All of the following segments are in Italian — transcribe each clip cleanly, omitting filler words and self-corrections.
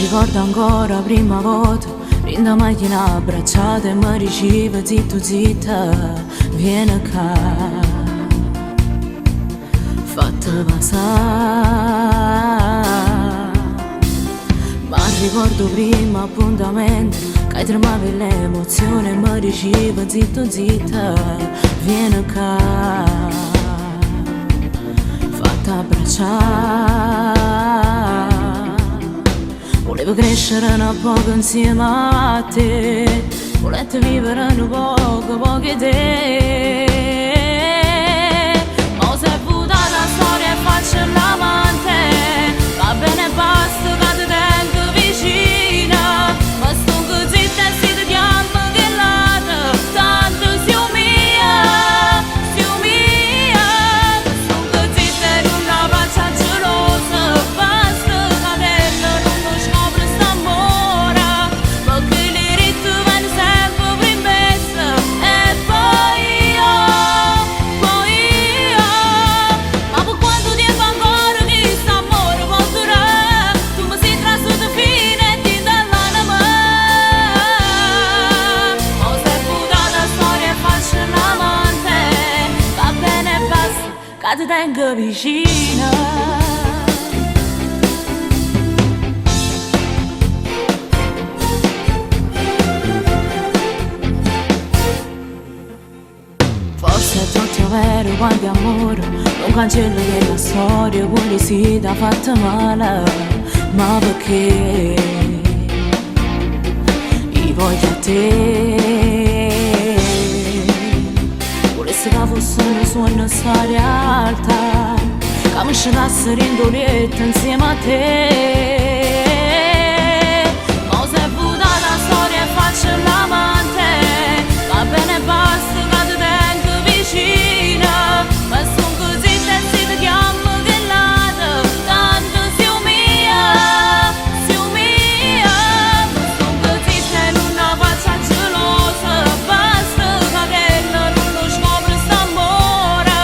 ricordo ancora prima volta, in da macchina abbracciata e mi diceva zitto zitta, vieni qua, fatta passare. Ma ricordo prima appuntamento, che tremavi l'emozione e mi diceva zitto zitta, vieni qua, fatta abbracciare. Volevo crescere un poco insieme a te, volevo vivere un poco, poche te. Ma se buta la storia e faccio l'amante, va bene basta che ti tengo vicina. Ma sto così e si ti chiama che lata, tanto siu mia. Sto così e non la faccia gelosa, basta che non lo scopre st'amore, perché le rite vanno sempre primessa. E poi io, ma per quanto tempo ancora che st'amore può durare? Tu mi sei trasutato fino e ti dall'anima. Ma se buta la storia e faccio l'amante, va bene basta che ti tengo vicina. Forse è tutto vero quanto amore, non cancello della storia, quelli si t'ha fatto male, ma perché io voglio a te. Volessi che fosse una sua storia alta, che mi scenasse in doletta insieme a te. Ma se buta la storia e faccio l'amante, va bene basta che ti tengo vicina. Ma son così e si ti chiama che lata, tanto siu mia. Ma son così e non la faccia gelosa, basta che non lo scopre st'amore,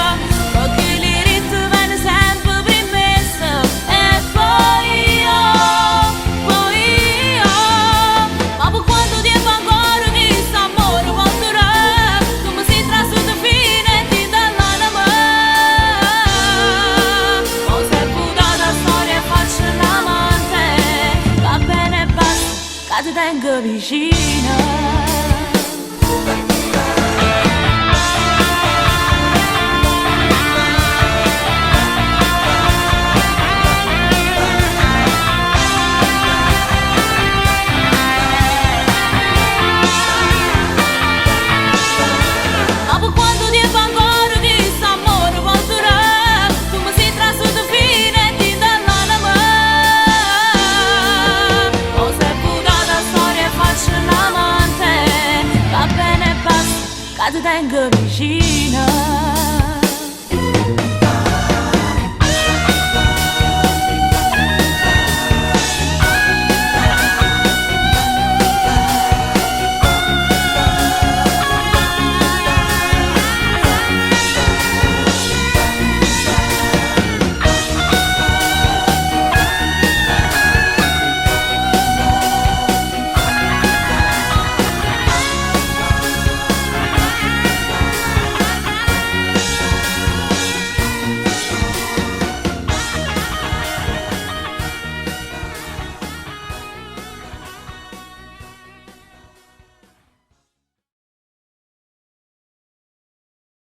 perché le rite vanno sempre primessa. E poi io, ma per quanto tempo ancora che st'amore può durare? Tu mi sei trasutato fino e ti dall'anima. Ma se buta la storia e faccio l'amante, va bene basta che ti tengo vicina.